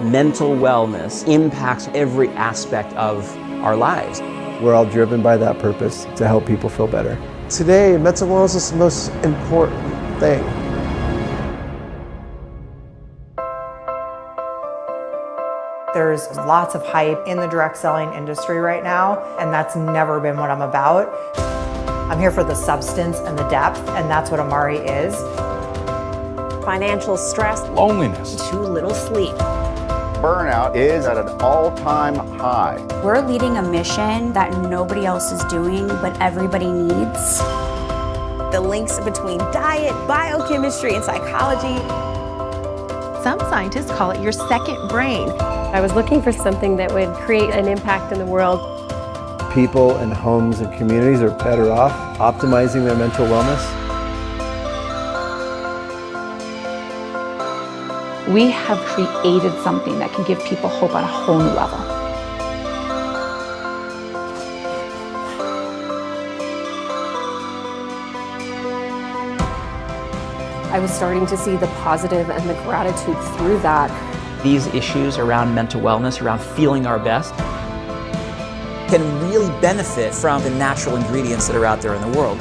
mental wellness impacts every aspect of our lives. We're all driven by that purpose to help people feel better. Today, mental wellness is the most important thing. There's lots of hype in the direct selling industry right now, and that's never been what I'm about. I'm here for the substance and the depth, and that's what Amari is. Financial stress, loneliness, too little sleep. Burnout is at an all-time high. We're leading a mission that nobody else is doing, but everybody needs. The links between diet, biochemistry, and psychology. Some scientists call it your second brain. I was looking for something that would create an impact in the world. People and homes and communities are better off optimizing their mental wellness. We have created something that can give people hope on a whole new level. I was starting to see the positive and the gratitude through that. These issues around mental wellness, around feeling our best, can really benefit from the natural ingredients that are out there in the world.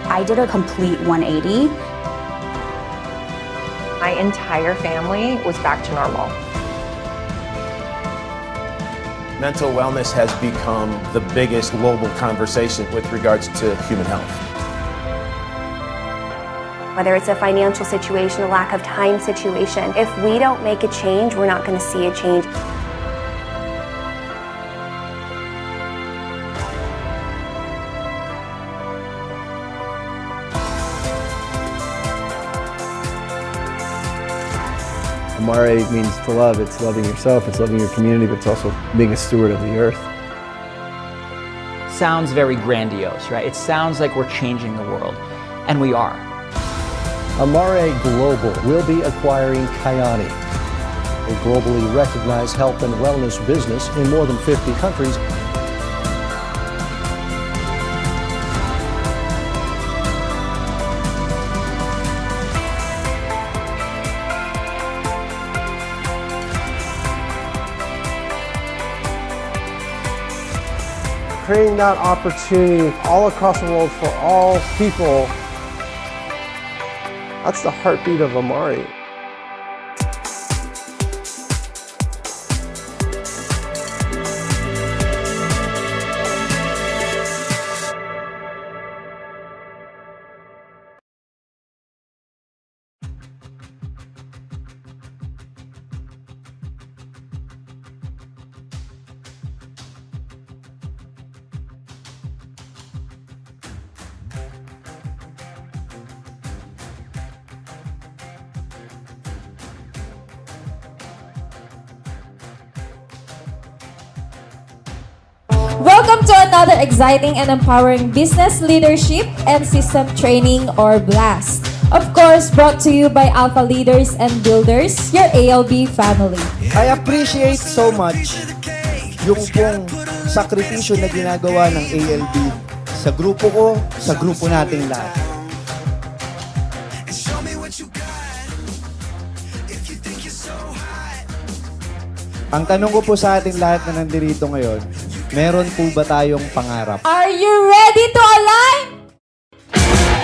I did a complete 180. My entire family was back to normal. Mental wellness has become the biggest global conversation with regards to human health. Whether it's a financial situation, a lack of time situation, if we don't make a change, we're not going to see a change. Amare means to love. It's loving yourself, it's loving your community, but it's also being a steward of the earth. Sounds very grandiose, right? It sounds like we're changing the world, and we are. Amare Global will be acquiring Kyani, a globally recognized health and wellness business in more than 50 countries. Creating that opportunity all across the world for all people, that's the heartbeat of Amari. Welcome to another exciting and empowering business leadership and system training or BLAST. Of course, brought to you by Alpha Leaders and Builders, your ALB family. I appreciate so much yung pong sakripisyo na ginagawa ng ALB sa grupo ko, sa grupo nating lahat. Ang tanong ko po sa ating lahat na nandito ngayon, meron po ba tayong pangarap? Are you ready to align?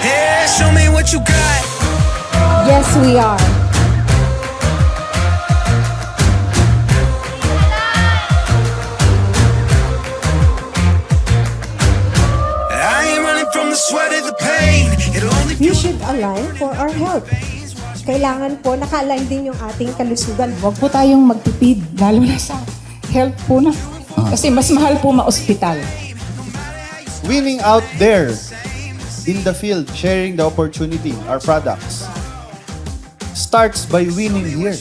Yeah, show me what you got. Yes, we are. I ain't running from the sweat of the pain. We should align for our health. Kailangan po naka-align din yung ating kalusugan. Huwag po tayong magtipid, lalo na sa health po na. Kasi mas mahal po ma-ospital. Winning out there in the field, sharing the opportunity, our products, starts by winning here.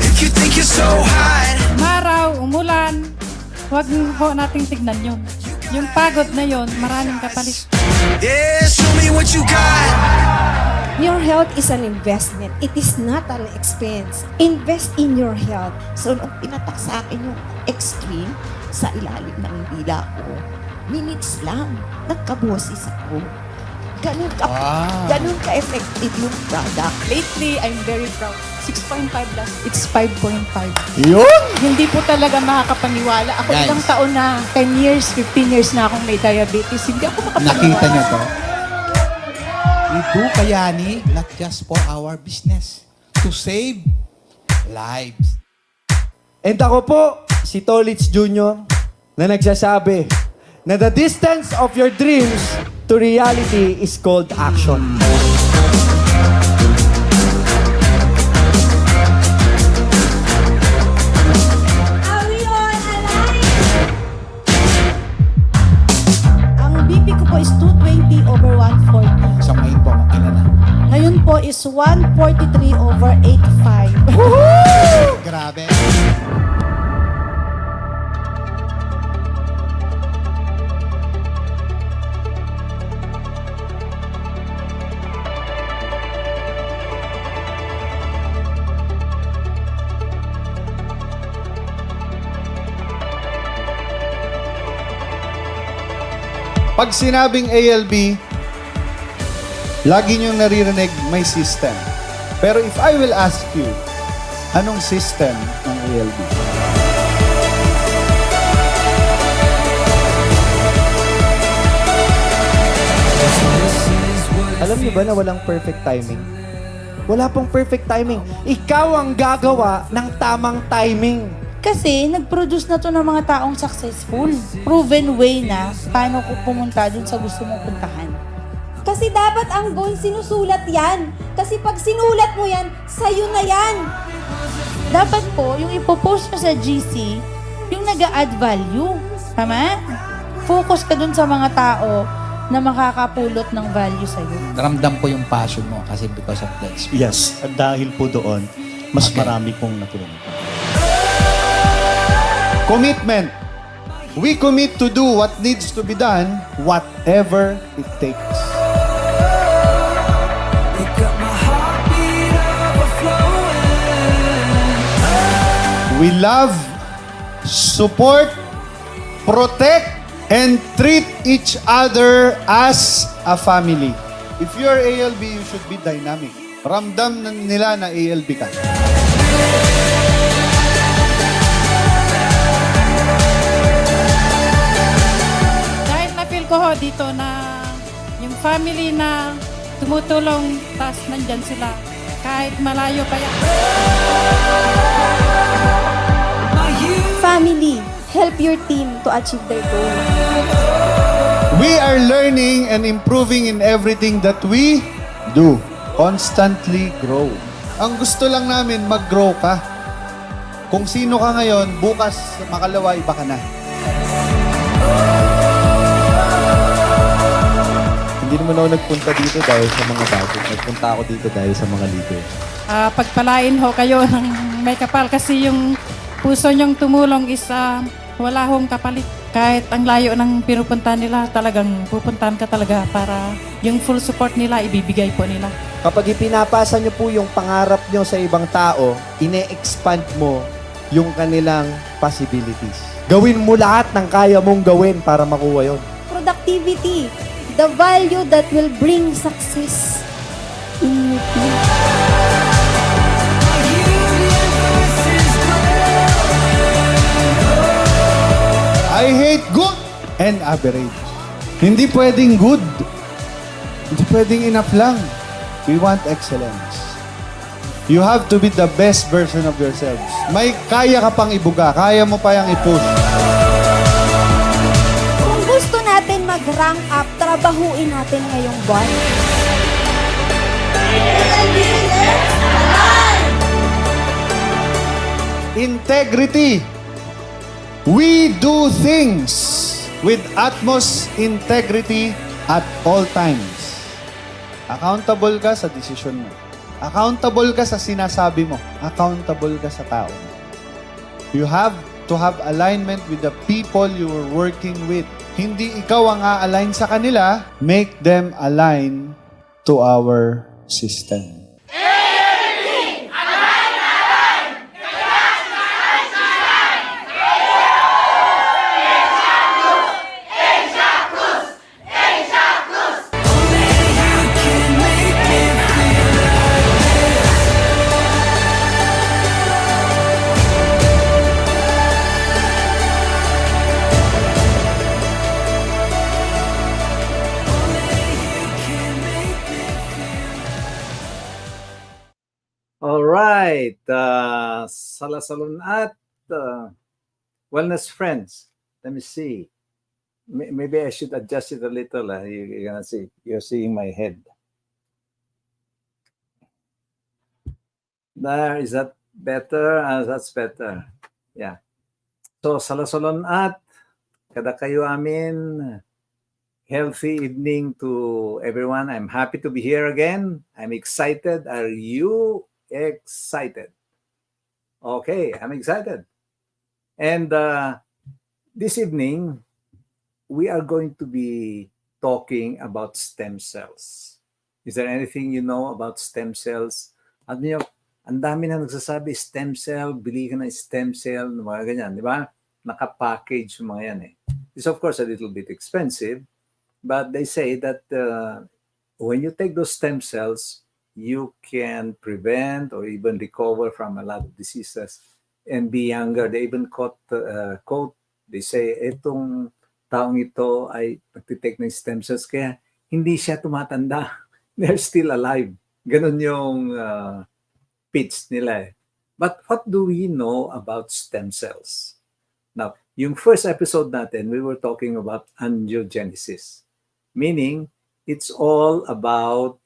If you think you're so hot. Maraw, umulan, huwag ho nating tignan yun. Yung pagod na yun, maraming kapalit. Yeah, show me what you got. Your health is an investment. It is not an expense. Invest in your health. So, nung pinatak sa akin yung extreme sa ilalim ng dila ko, minutes lang, nagkaboses ako. Ganun ka-effective yung product. Lately, I'm very proud. 6.5 last. It's 5.5. Yun! Hindi po talaga makakapaniwala. Ako Guys. ilang taon na, 10 years, 15 years na akong may diabetes. Hindi ako makapaniwala. Nakita niyo to? We do Kayani not just for our business. To save lives. And ako po, si Tolitz Jr. na nagsasabi na the distance of your dreams to reality is called action. Are we all alive? Ang BP ko po is 220/140. Sa ngayon po, makina na. Ngayon po is 143/85. Grabe. Pag sinabing ALB, lagi niyong naririnig may system. Pero if I will ask you, anong system ng ALB? Alam niyo ba na walang perfect timing? Wala pong perfect timing. Ikaw ang gagawa ng tamang timing. Kasi nag-produce na to ng mga taong successful. Proven way na paano ko pumunta dun sa gusto mong puntahan. Kasi dapat ang goal sinusulat yan. Kasi pag sinulat mo yan, sa'yo na yan. Dapat po, yung ipopost mo sa GC, yung nag-a-add value. Tama? Focus ka dun sa mga tao na makakapulot ng value sa'yo. Ramdam ko yung passion mo kasi because of that. Yes, at dahil po doon, mas marami pong natulungan. Commitment. We commit to do what needs to be done, whatever it takes. We love, support, protect, and treat each other as a family. If you're ALB, you should be dynamic. Ramdam nila na ALB ka. Dahil na-feel ko ho dito na yung family na tumutulong, tas nandyan sila. Kahit malayo pa yan. Family, help your team to achieve their goal. We are learning and improving in everything that we do. Constantly grow. Ang gusto lang namin, mag-grow ka. Kung sino ka ngayon, bukas, makalawa, iba ka na. Hindi naman ako nagpunta dito dahil sa mga budget. Nagpunta ako dito dahil sa mga leader. Pagpalain ho kayo ng may kapal kasi yung puso niyong tumulong is wala hong kapalit. Kahit ang layo ng pinupuntahan nila, talagang pupuntahan ka talaga para yung full support nila, ibibigay po nila. Kapag ipinapasa niyo po yung pangarap niyo sa ibang tao, ine-expand mo yung kanilang possibilities. Gawin mo lahat ng kaya mong gawin para makuha yon. Productivity, the value that will bring success in your team. I hate good and average. Hindi pwedeng good. Hindi pwedeng enough lang. We want excellence. You have to be the best version of yourselves. May kaya ka pang ibuga. Kaya mo pa yung i-push. Kung gusto natin mag-rank up, trabahuin natin ngayong buwan. Integrity. We do things with utmost integrity at all times. Accountable ka sa desisyon mo. Accountable ka sa sinasabi mo. Accountable ka sa tao. You have to have alignment with the people you are working with. Hindi ikaw ang a-align sa kanila, make them align to our system. All right. Salasalon at wellness friends. Let me see. Maybe I should adjust it a little. You're gonna see. You're seeing my head. There, is that better? That's better. Yeah. So, salasalon at kada kayo amin. Healthy evening to everyone. I'm happy to be here again. I'm excited. Are you excited? Okay, I'm excited. And this evening, we are going to be talking about stem cells. Is there anything you know about stem cells? At niyo, ang dami na nagsasabi, stem cell, bili ka ng stem cell, mga ganyan, di ba? Nakapackage yung mga yan eh. It's of course a little bit expensive, but they say that when you take those stem cells, you can prevent or even recover from a lot of diseases and be younger. They even quote, they say, etong taong ito ay nagtitake ng stem cells kaya hindi siya tumatanda. They're still alive. Ganun yung pitch nila eh. But what do we know about stem cells? Now, yung first episode natin, we were talking about angiogenesis. Meaning, it's all about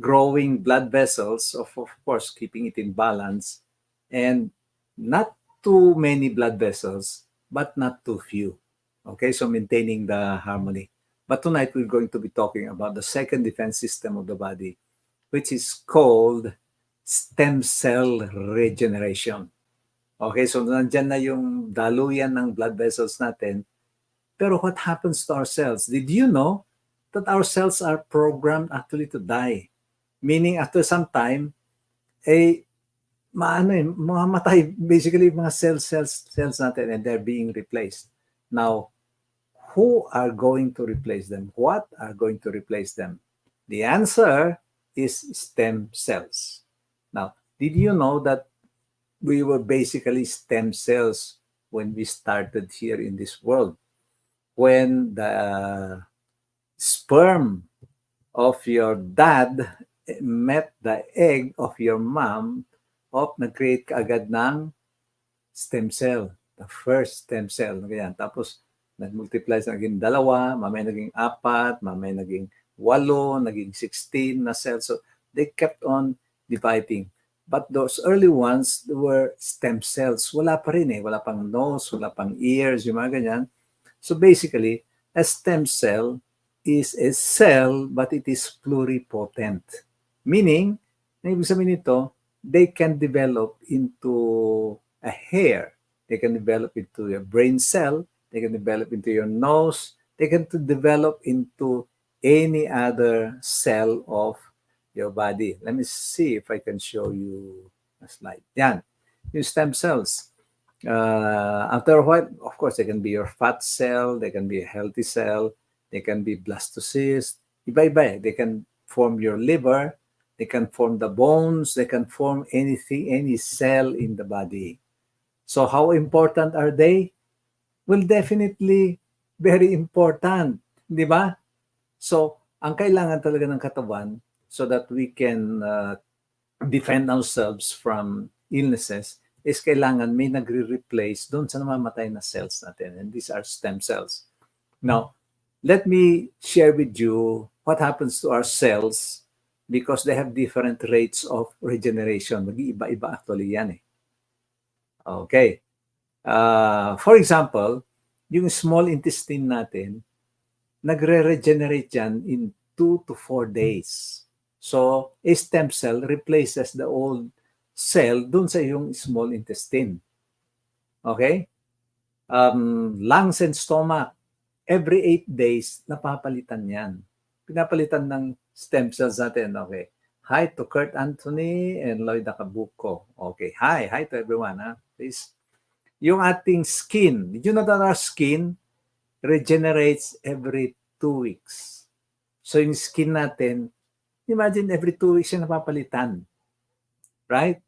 growing blood vessels, of course, keeping it in balance, and not too many blood vessels, but not too few. Okay, so maintaining the harmony. But tonight, we're going to be talking about the second defense system of the body, which is called stem cell regeneration. Okay, so nandyan na yung daluyan ng blood vessels natin. Pero what happens to our cells? Did you know that our cells are programmed actually to die? Meaning after some time, mamamatay basically mga cells natin and they're being replaced. Now, who are going to replace them? What are going to replace them? The answer is stem cells. Now, did you know that we were basically stem cells when we started here in this world? When the sperm of your dad met the egg of your mom, nag-create ka agad ng stem cell, the first stem cell. Ganyan. Tapos, nag-multiply sa naging 2, mamaya naging 4, mamaya naging 8, naging 16 na cells. So, they kept on dividing. But those early ones were stem cells. Wala pa rin eh. Wala pang nose, wala pang ears, yung mga ganyan. So basically, a stem cell is a cell, but it is pluripotent. Meaning, ibig sabihin nito, they can develop into a hair. They can develop into a brain cell. They can develop into your nose. They can develop into any other cell of your body. Let me see if I can show you a slide. Yan, yung stem cells. After a while, of course, they can be your fat cell, they can be a healthy cell, they can be blastocyst, iba-iba. They can form your liver, they can form the bones, they can form anything, any cell in the body. So how important are they? Well, definitely very important, di ba? So, ang kailangan talaga ng katawan so that we can defend ourselves from illnesses is kailangan may nagre-replace doon sa namamatay na cells natin. And these are stem cells. Now, let me share with you what happens to our cells because they have different rates of regeneration. Mag-iiba-iba actually yan eh. Okay. For example, yung small intestine natin, nagre-regenerate yan in 2 to 4 days. So, a stem cell replaces the old cell dun sa yung small intestine. Okay? Lungs and stomach, every 8 days, napapalitan yan. Pinapalitan ng stem cells natin. Okay. Hi to Kurt Anthony and Lloyd Acabuco. Okay. Hi to everyone. Please. Yung ating skin, did you know that our skin regenerates every 2 weeks? So yung skin natin, imagine every 2 weeks yung napapalitan. Right?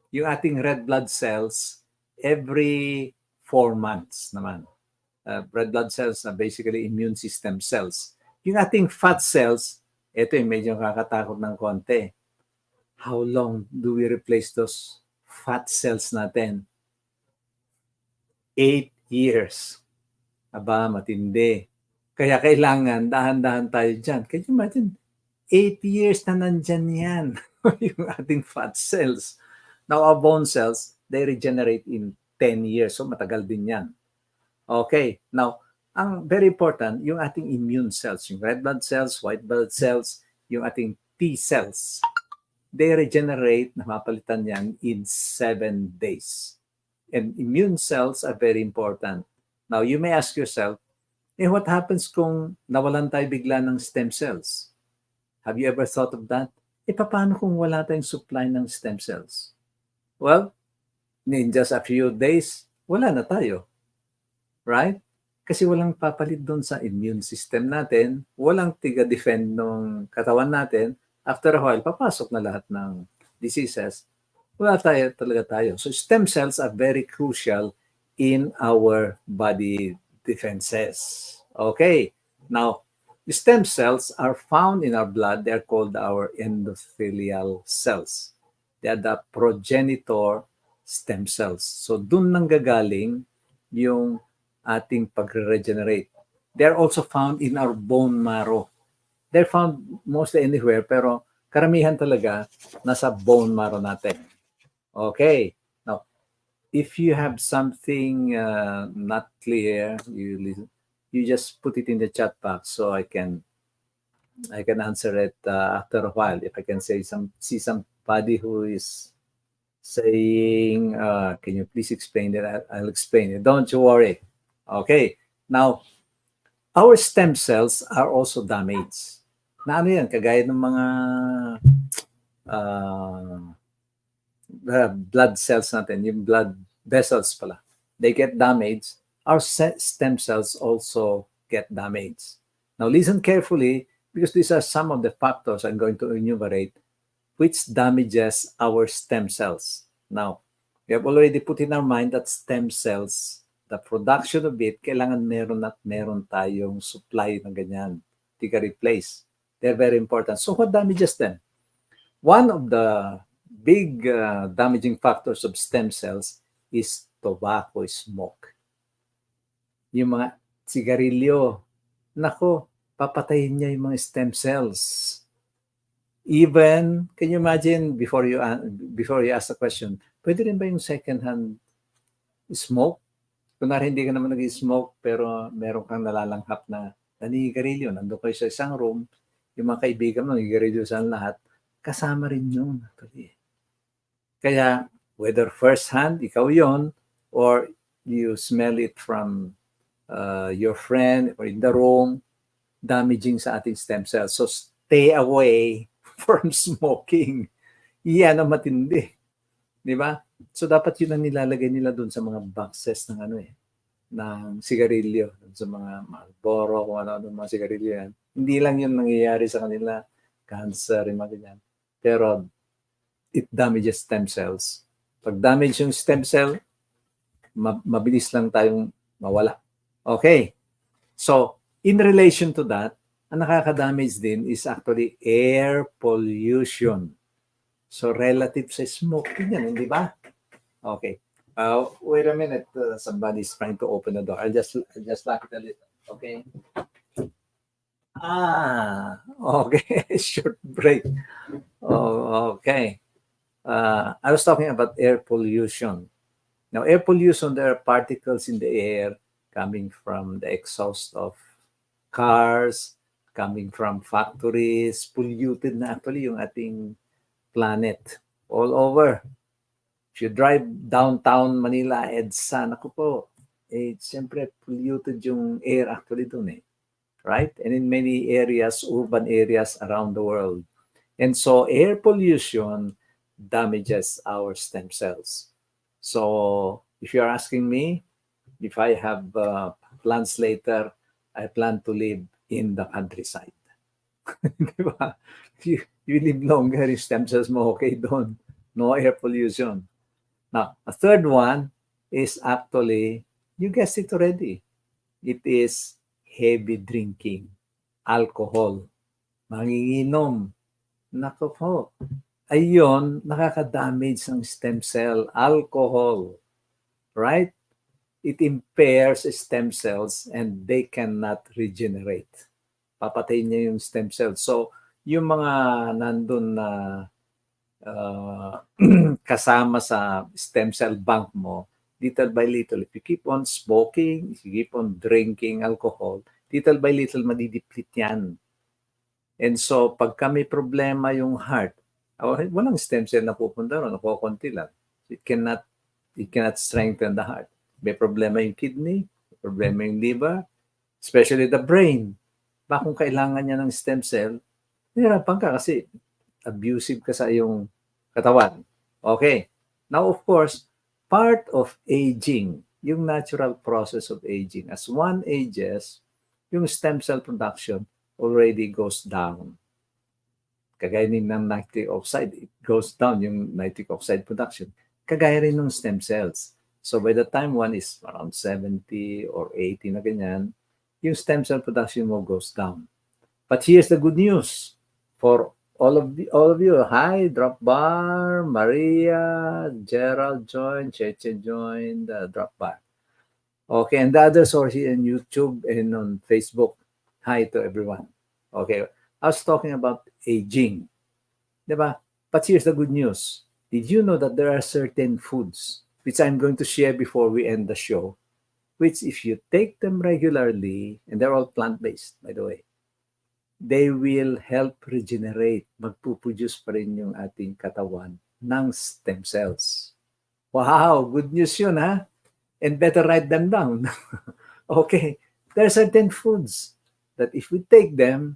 Yung ating red blood cells, every 4 months naman. Red blood cells are basically immune system cells. Yung ating fat cells, ito yung medyo kakatakot ng konti. how long do we replace those fat cells natin? 8 years. Aba, matindi. Kaya kailangan dahan-dahan tayo dyan. Can you imagine? 8 years na nandyan yan. Yung ating fat cells. Now, our bone cells, they regenerate in 10 years. So, matagal din yan. Okay. Now, ang very important, yung ating immune cells, yung red blood cells, white blood cells, yung ating T cells, they regenerate, napapalitan yan in 7 days. And immune cells are very important. Now, you may ask yourself, what happens kung nawalan tayo bigla ng stem cells? Have you ever thought of that? Paano kung wala tayong supply ng stem cells? Well, in just a few days, wala na tayo. Right? Kasi walang papalit doon sa immune system natin, walang tiga-defend ng katawan natin, after a while, papasok na lahat ng diseases, wala talaga tayo. So stem cells are very crucial in our body defenses. Okay, now, the stem cells are found in our blood. They're called our endothelial cells. They are the progenitor stem cells. So dun nanggagaling yung ating pagre-regenerate. They're also found in our bone marrow. They're found mostly anywhere, pero karamihan talaga nasa bone marrow natin. Okay. Now, if you have something not clear, you just put it in the chat box so I can answer it after a while. If I can see somebody who is saying, can you please explain that? I'll explain it. Don't you worry. Okay. Now, our stem cells are also damaged. Na ano yan? Kagaya ng mga blood cells natin, yung blood vessels pala. They get damaged. Our stem cells also get damaged. Now, listen carefully because these are some of the factors I'm going to enumerate which damages our stem cells. Now, we have already put in our mind that stem cells, the production of it, kailangan meron tayong supply ng ganyan. Tika replace. They're very important. So what damages them? One of the big damaging factors of stem cells is tobacco smoke. Yung mga sigarilyo, nako, papatayin niya yung mga stem cells. Even, can you imagine, before you ask the question, pwede rin ba yung second-hand smoke? Kunwari hindi ka naman nag-smoke, pero meron kang nalalanghap na naninigarilyo, nandun kayo sa isang room, yung mga kaibigan mo, naninigarilyo sa lahat, kasama rin yun. Kaya, whether first-hand, ikaw yon, or you smell it from your friend or in the room, damaging sa ating stem cells. So, stay away from smoking. Iyan ang matindi. Di ba? So, dapat yun ang nilalagay nila doon sa mga boxes ng ng sigarilyo, sa mga Marlboro, kung ano mga sigarilyo yan. Hindi lang yun nangyayari sa kanila, cancer, yung mga ganyan. Pero, it damages stem cells. Pag damage yung stem cell, mabilis lang tayong mawala. Okay. So, in relation to that, ang nakaka-damage din is actually air pollution. So, relative sa smoke din yan, hindi ba? Okay. Wait a minute. Somebody's trying to open the door. I'll just lock it a little. Okay. Okay. Short break. Oh, okay. I was talking about air pollution. Now, air pollution, there are particles in the air coming from the exhaust of cars, coming from factories, polluted na actually yung ating planet all over. If you drive downtown Manila, EDSA, naku po, siyempre polluted yung air actually dun right? And in many areas, urban areas around the world. And so air pollution damages our stem cells. So if you're asking me, if I have plans later, I plan to live in the countryside. Diba? You live longer, yung stem cells mo okay doon. No air pollution. Now, a third one is actually, you guessed it already. It is heavy drinking, alcohol, manginginom. Nako po, ay yun, nakaka-damage ng stem cell. Alcohol, right? It impairs stem cells and they cannot regenerate. Papatayin niya yung stem cells. So, yung mga nandun na kasama sa stem cell bank mo, little by little, if you keep on smoking, if you keep on drinking alcohol, little by little, madideplete yan. And so, pagka may problema yung heart, walang stem cell na pupunta ron, nakukunti lang. It cannot strengthen the heart. May problema yung kidney, may problema yung liver, especially the brain. Kung kailangan niya ng stem cell, nahirapan ka kasi abusive ka sa iyong katawan. Okay. Now, of course, part of aging, yung natural process of aging, as one ages, yung stem cell production already goes down. Kagaya rin ng nitric oxide, it goes down yung nitric oxide production. Kagaya rin ng stem cells. So by the time one is around 70 or 80 na ganyan, yung stem cell production mo goes down. But here's the good news for all of you. Hi, Drop Bar, Maria, Gerald joined, Cheche joined, Drop Bar. Okay, and the others are here on YouTube and on Facebook. Hi to everyone. Okay, I was talking about aging. Diba? But here's the good news. Did you know that there are certain foods, which I'm going to share before we end the show, which if you take them regularly, and they're all plant-based, by the way, they will help regenerate, magpuproduce pa rin yung ating katawan ng stem cells. Wow, good news yun, ha? And better write them down. Okay, there are certain foods that if we take them,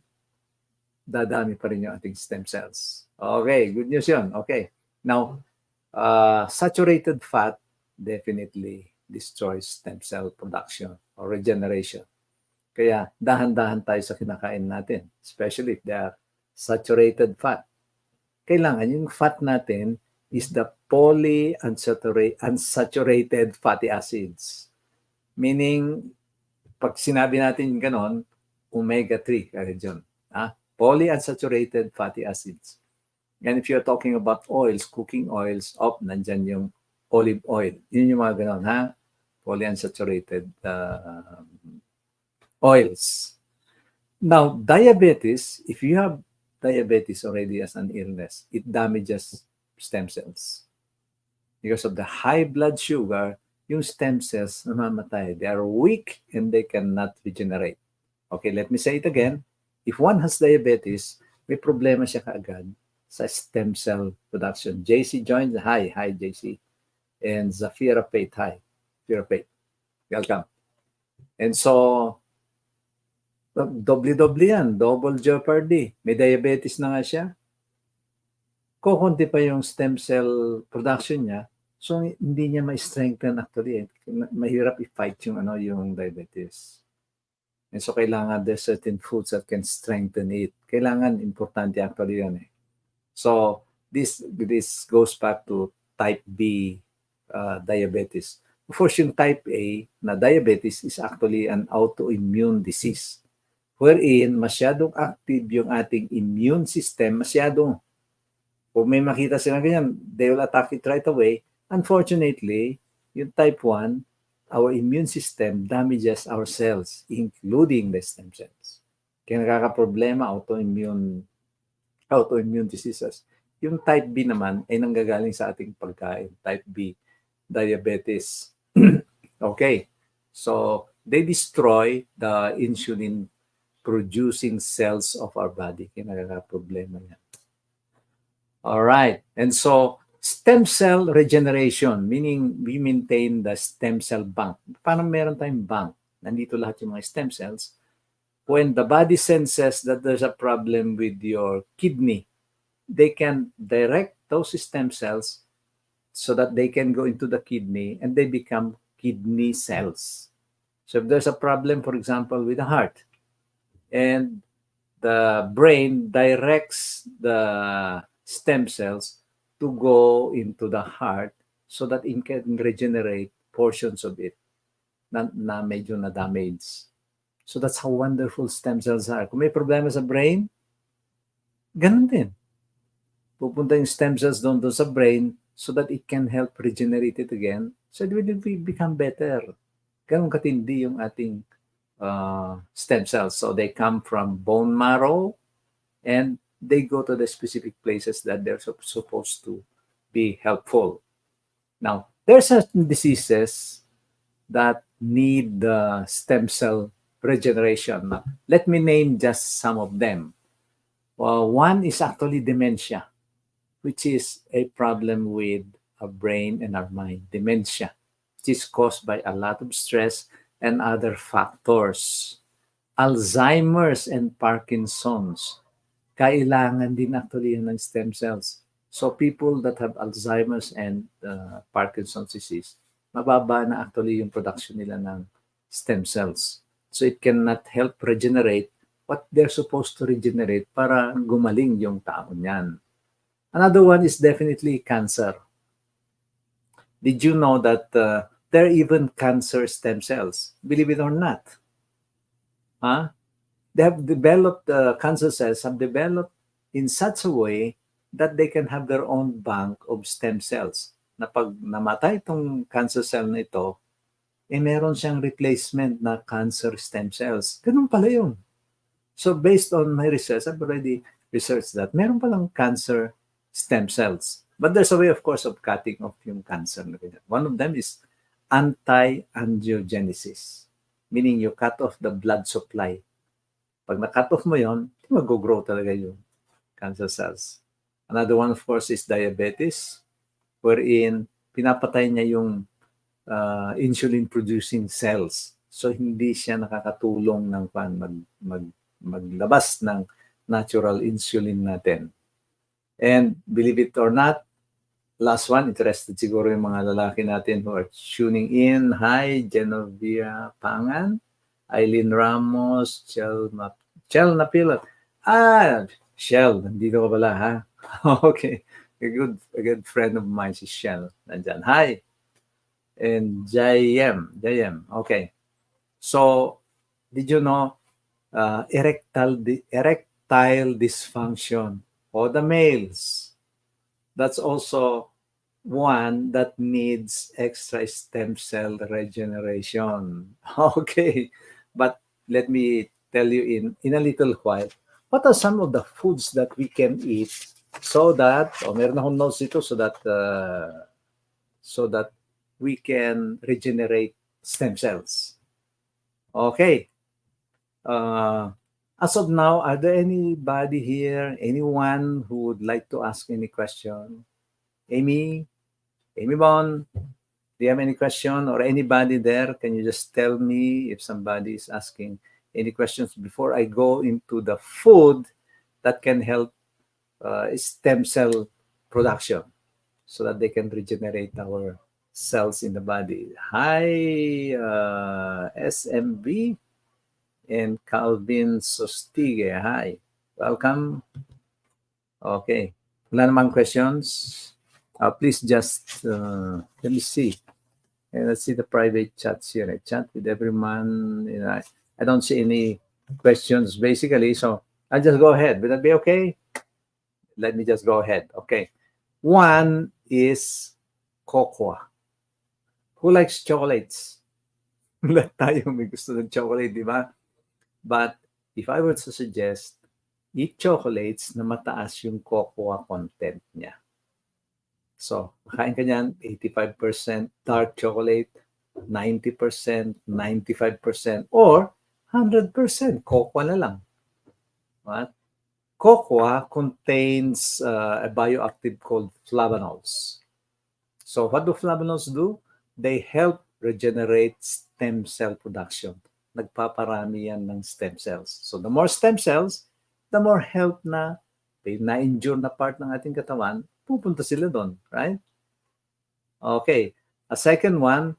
dadami pa rin yung ating stem cells. Okay, good news yun. Okay, now, saturated fat definitely destroys stem cell production or regeneration. Kaya dahan-dahan tayo sa kinakain natin, especially if they are saturated fat. Kailangan yung fat natin is the polyunsaturated fatty acids. Meaning, pag sinabi natin ganon, omega-3, kaya dyan. Polyunsaturated fatty acids. And if you're talking about oils, cooking oils, nandyan yung olive oil. Yun yung mga ganon, ha? Polyunsaturated oils. Now, diabetes, if you have diabetes already as an illness, it damages stem cells. Because of the high blood sugar, yung stem cells namamatay. They are weak and they cannot regenerate. Okay, let me say it again. If one has diabetes, may problema siya kaagad sa stem cell production. JC joined. Hi JC. And Zafira Pate, hi. Zafira Pate. Welcome. And so, doble-doble yan. Double jeopardy. May diabetes na nga siya. Kukunti pa yung stem cell production niya. So, hindi niya ma-strengthen actually. Mahirap i-fight yung diabetes. And so, kailangan there's certain foods that can strengthen it. Kailangan, importante actually yun eh. So, this goes back to type B diabetes. Of course, yung type A na diabetes is actually an autoimmune disease. Wherein masyadong active yung ating immune system, kung may makita sila ganyan, they will attack it right away. Unfortunately, yung type 1, our immune system damages our cells, including the stem cells. Kaya nakakaproblema, autoimmune diseases. Yung type B naman ay nanggagaling sa ating pagkain, type B, diabetes. Okay, so they destroy the insulin producing cells of our body. Kaya nakaka-problema yan. Alright. And so, stem cell regeneration, meaning we maintain the stem cell bank. Parang meron tayong bank. Nandito lahat yung mga stem cells. When the body senses that there's a problem with your kidney, they can direct those stem cells so that they can go into the kidney and they become kidney cells. So if there's a problem, for example, with the heart, and the brain directs the stem cells to go into the heart so that it can regenerate portions of it na medyo na-damage. So that's how wonderful stem cells are. Kung may problema sa brain, ganun din. pupunta yung stem cells doon sa brain so that it can help regenerate it again so it will become better. Ganun katindi yung ating stem cells. So they come from bone marrow and they go to the specific places that they're supposed to be helpful. Now, there are certain diseases that need the stem cell regeneration. Now, let me name just some of them. One is actually dementia, which is a problem with our brain and our mind. Dementia, which is caused by a lot of stress and other factors. Alzheimer's and Parkinson's, kailangan din actually yan ng stem cells. So people that have Alzheimer's and Parkinson's disease, mababa na actually yung production nila ng stem cells. So it cannot help regenerate what they're supposed to regenerate para gumaling yung tao niyan. Another one is definitely cancer. Did you know that there are even cancer stem cells? Believe it or not. They have developed, cancer cells have developed in such a way that they can have their own bank of stem cells. Na pag namatay itong cancer cell na ito, meron siyang replacement na cancer stem cells. Ganun pala yun. So based on my research, I've already researched that. Meron palang cancer stem cells. But there's a way, of course, of cutting off yung cancer. One of them is anti-angiogenesis, meaning you cut off the blood supply. Pag na-cut off mo yun, mag-grow talaga yung cancer cells. Another one, of course, is diabetes, wherein pinapatay niya yung insulin-producing cells. So, hindi siya nakakatulong ng maglabas ng natural insulin natin. And believe it or not, last one, interested siguro yung mga lalaki natin who are tuning in. Hi, Genovia Pangan, Eileen Ramos, Chel Napila. Shell, nandito ka pala, ha? Okay. A good friend of mine, si Shell. Nandyan. Hi. And Jayem. Okay. So, did you know erectile dysfunction for the males? That's also one that needs extra stem cell regeneration. Okay. But let me tell you in a little while, what are some of the foods that we can eat so that, meron akong notes dito, so that we can regenerate stem cells. Okay. As of now, are there anybody here, anyone who would like to ask any question? Amy Bon, do you have any question, or anybody there? Can you just tell me if somebody is asking any questions before I go into the food that can help stem cell production so that they can regenerate our cells in the body? Hi, SMB and Calvin Sostige. Hi, welcome. Okay, wala namang questions. Please just let me see. And let's see the private chats here. I chat with everyone. You know, I don't see any questions basically, so I'll just go ahead. Will that be okay? Let me just go ahead. Okay. One is cocoa. Who likes chocolates? Lahat tayo may gusto ng chocolate, di ba? But if I were to suggest, eat chocolates na mataas yung cocoa content niya. So, kain ka niyan, 85% dark chocolate, 90%, 95%, or 100% cocoa na lang. Right? Cocoa contains a bioactive called flavonols. So, what do flavonols do? They help regenerate stem cell production. Nagpaparami yan ng stem cells. So, the more stem cells, the more health na na-injure na part ng ating katawan, pupunta sila doon, right? Okay. A second one,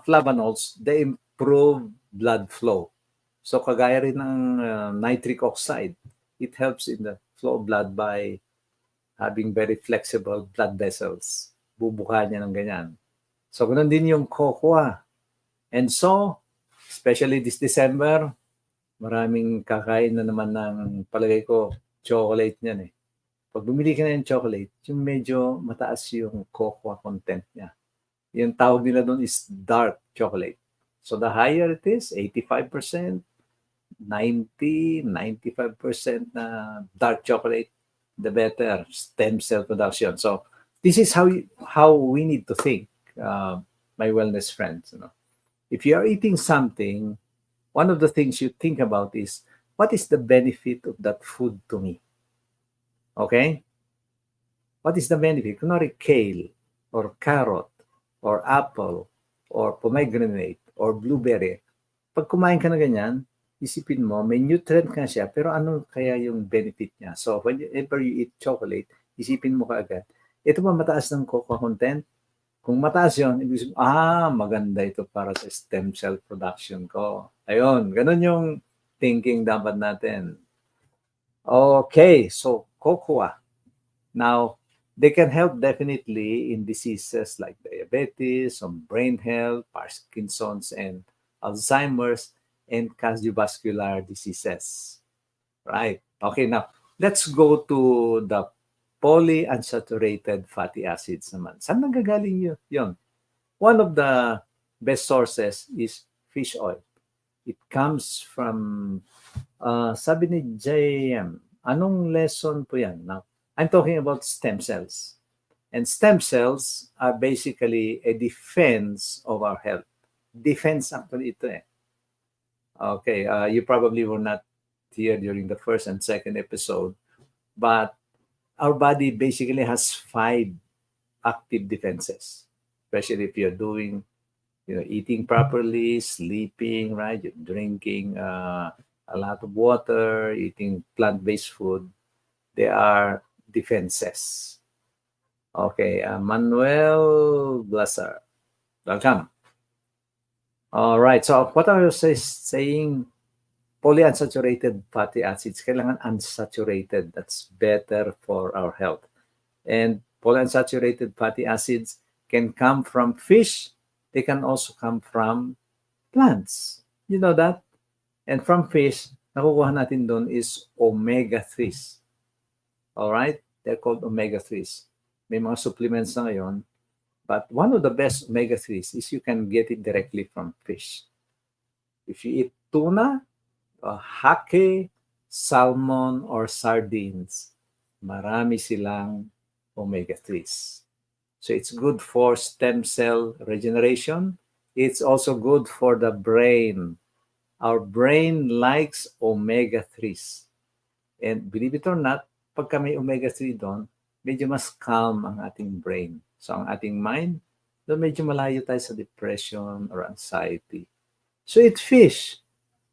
flavonols, they improve blood flow. So, kagaya rin ng nitric oxide, it helps in the flow of blood by having very flexible blood vessels. Bubuka niya ng ganyan. So, ganun din yung cocoa. And so, especially this December, maraming kakain na naman ng, palagay ko, chocolate niyan eh. pag bumili ka na ng chocolate, yung medyo mataas yung cocoa content niya. Yung tawag nila doon is dark chocolate. So the higher it is, 85%, 90, 95% na dark chocolate, the better stem cell production. So this is how we need to think, my wellness friends. If you are eating something, one of the things you think about is, what is the benefit of that food to me? Okay? What is the benefit? Kunwari kale, or carrot, or apple, or pomegranate, or blueberry. Pag kumain ka na ganyan, isipin mo, may nutrient ka siya, pero ano kaya yung benefit niya? So, whenever you eat chocolate, isipin mo kaagad, ito ba mataas ng cocoa content? Kung mataas yun, ibig sabihin, maganda ito para sa stem cell production ko. Ayun, ganun yung thinking dapat natin. Okay, so cocoa. Now, they can help definitely in diseases like diabetes, some brain health, Parkinson's, and Alzheimer's, and cardiovascular diseases. Right. Okay, now, let's go to the polyunsaturated fatty acids naman. Saan nanggagaling yun? One of the best sources is fish oil. It comes from, sabi ni JM, anong lesson po yan? Now, I'm talking about stem cells. And stem cells are basically a defense of our health. Defense actually ito eh. Okay, you probably were not here during the first and second episode, but our body basically has 5 active defenses, especially if you're doing, eating properly, sleeping, right? You're drinking a lot of water, eating plant-based food. They are defenses. Okay, Manuel Blasar, welcome. All right, so what I was saying, polyunsaturated fatty acids, kailangan unsaturated. That's better for our health. And polyunsaturated fatty acids can come from fish. They can also come from plants. You know that? And from fish, nakukuha natin doon is omega-3s. All right? They're called omega-3s. May mga supplements na ngayon. But one of the best omega-3s is you can get it directly from fish. If you eat tuna, hake, salmon, or sardines, marami silang omega-3s. So it's good for stem cell regeneration. It's also good for the brain. Our brain likes omega-3s. And believe it or not, pagka may omega-3 doon, medyo mas calm ang ating brain. So ang ating mind, doon medyo malayo tayo sa depression or anxiety. So eat fish.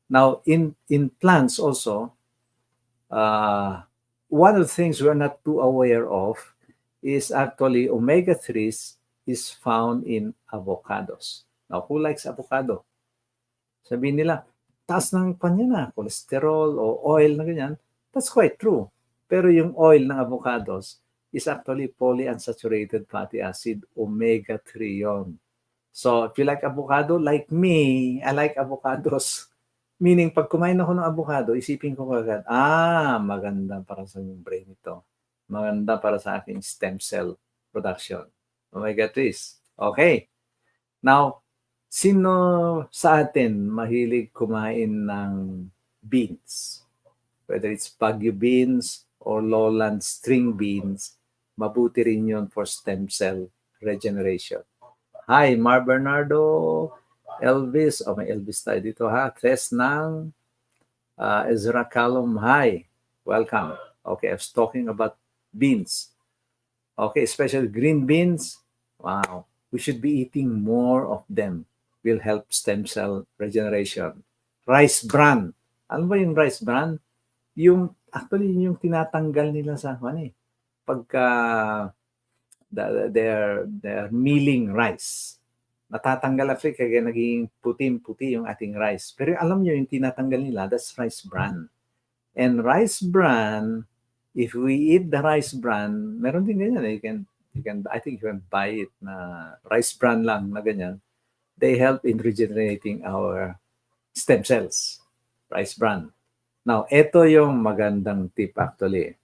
Now, in plants also, one of the things we're not too aware of is actually omega-3s is found in avocados. Now, who likes avocado? Sabihin nila, taas ng kanya na, cholesterol o oil na ganyan. That's quite true. Pero yung oil ng avocados is actually polyunsaturated fatty acid, omega-3 yon. So, if you like avocado, like me, I like avocados. Meaning, pag kumain ako ng avocado, isipin ko kagad, maganda para sa yung brain ito. Maganda para sa aking stem cell production. Omega-3s. Okay. Now, sino sa atin mahilig kumain ng beans? Whether it's Baguio beans or lowland string beans, mabuti rin yun for stem cell regeneration. Hi, Mar Bernardo, Elvis. May Elvis tayo dito ha. Tres ng Ezra Calum. Hi, welcome. Okay, I was talking about beans. Okay, especially green beans. Wow, we should be eating more of them. Will help stem cell regeneration. Rice bran. Ano ba yung rice bran? Actually, yung tinatanggal nila sa pagka they're milling rice. Natatanggal actually kaya naging puting-puti yung ating rice. Pero alam nyo yung tinatanggal nila, that's rice bran. And rice bran, if we eat the rice bran, meron din ganyan. I think you can buy it na rice bran lang na ganyan. They help in regenerating our stem cells. Rice bran. Now, ito yung magandang tip actually.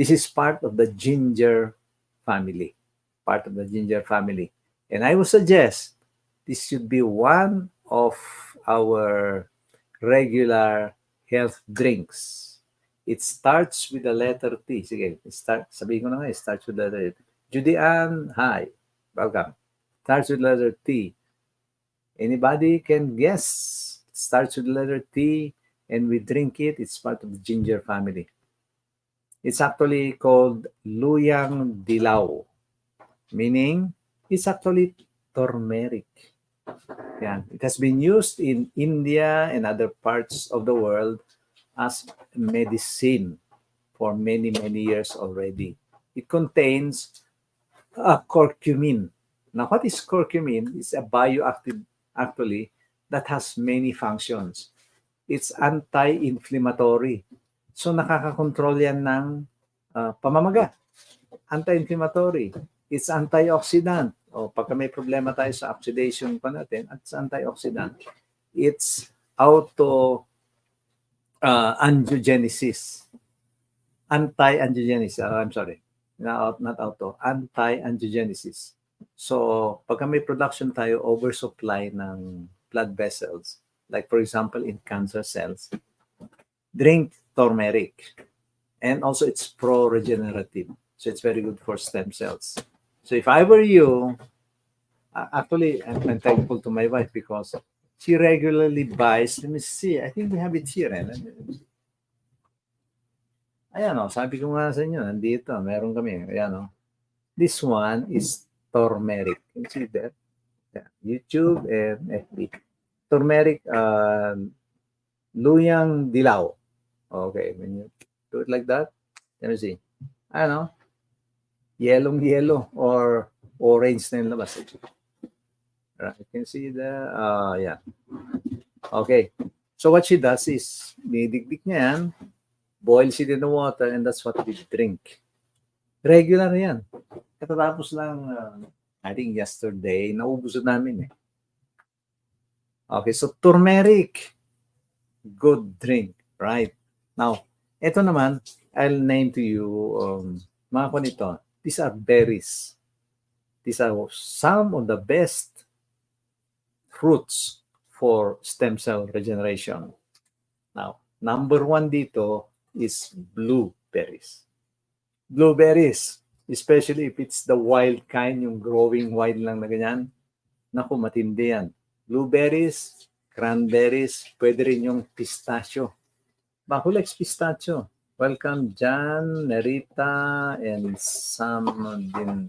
This is part of the ginger family. Part of the ginger family. And I would suggest this should be one of our regular health drinks. It starts with the letter T. Sige, sabihin ko na nga, it starts with the letter T. Judy Ann, hi. Welcome. Starts with letter T. Anybody can guess? It starts with the letter T, and we drink it. It's part of the ginger family. It's actually called Luyang Dilaw, meaning it's actually turmeric. Yeah, it has been used in India and other parts of the world as medicine for many, many years already. It contains curcumin. Now, what is curcumin? It's a bioactive, actually, that has many functions. It's anti-inflammatory. So, nakakakontrol yan ng pamamaga. Anti-inflammatory. It's antioxidant. O, pagka may problema tayo sa oxidation pa natin, it's antioxidant. It's angiogenesis. Anti-angiogenesis. I'm sorry. Not auto. Anti-angiogenesis. So, pagka may production tayo, oversupply ng blood vessels, like for example, in cancer cells, drink turmeric. And also, it's pro-regenerative. So, it's very good for stem cells. So, if I were you, actually, I'm thankful to my wife because she regularly buys, let me see, I think we have it here. Ayan o, sabi ko nga sa inyo, nandito, meron kami. Ayan o. This one is turmeric. You see that? Yeah. YouTube and FB. Turmeric, Luyang Dilaw. Okay, when you do it like that, let me see. Ano? Yellow or orange na yung labas. Right, you can see the, yeah. Okay. So what she does is, nidigdig niya yan, boils it in the water, and that's what we drink. Regular yan. Katatapos lang, I think yesterday, naubos namin eh. Okay, so turmeric, good drink, right? Now, ito naman, I'll name to you, mga kunito, these are berries. These are some of the best fruits for stem cell regeneration. Now, number one dito is blueberries. Blueberries, especially if it's the wild kind, yung growing wild lang na ganyan, naku, matindi yan. Blueberries, cranberries, pwede rin yung pistachio. Who likes pistachio? Welcome, Jan, Nerita, and some din.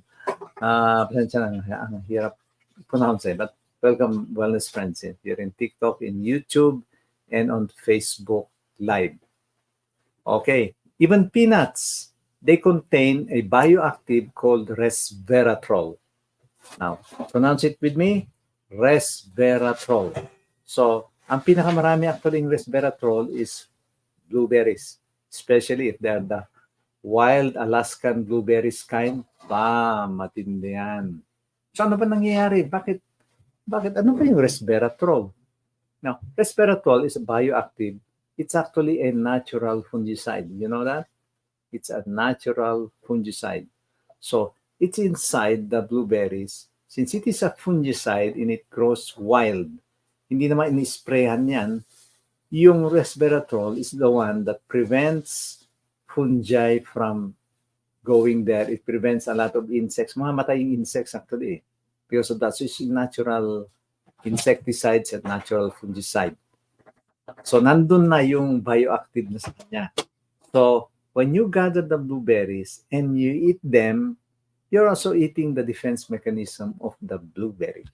Pasensya lang, ang hirap pronounce it, but welcome, wellness friends. Here in TikTok, in YouTube, and on Facebook Live. Okay, even peanuts, they contain a bioactive called resveratrol. Now, pronounce it with me, resveratrol. So, ang pinakamarami actually in resveratrol is blueberries, especially if they're the wild Alaskan blueberries kind. Matindi yan. So, ano ba nangyayari? Bakit? Ano ba yung resveratrol? Now, resveratrol is bioactive. It's actually a natural fungicide. You know that? It's a natural fungicide. So, it's inside the blueberries. Since it is a fungicide and it grows wild, hindi naman in-sprayan yan, yung resveratrol is the one that prevents fungi from going there. It prevents a lot of insects. Mamamatay yung insects actually. Because of that, so it's natural insecticides and natural fungicide. So, nandun na yung bioactive na sa kanya. So, when you gather the blueberries and you eat them, you're also eating the defense mechanism of the blueberry.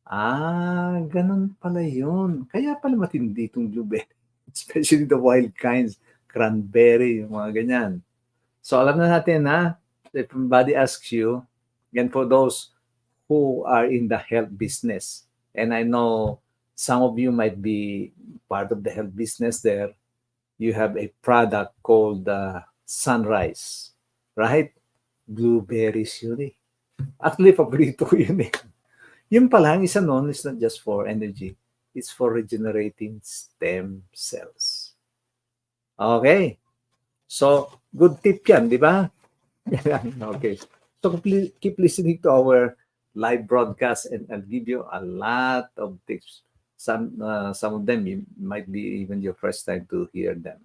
Ganun pala yun. Kaya pala matindi itong blueberry. Especially the wild kinds, cranberry, yung mga ganyan. So, alam na natin na, if somebody asks you, and for those who are in the health business, and I know some of you might be part of the health business there, you have a product called Sunrise, right? Blueberries yun eh. Actually, paborito ko yun eh. Yun pala, ang isa nun is not just for energy. It's for regenerating stem cells. Okay. So, good tip yan, di ba? Okay. So, keep listening to our live broadcast and I'll give you a lot of tips. Some of them you might be even your first time to hear them.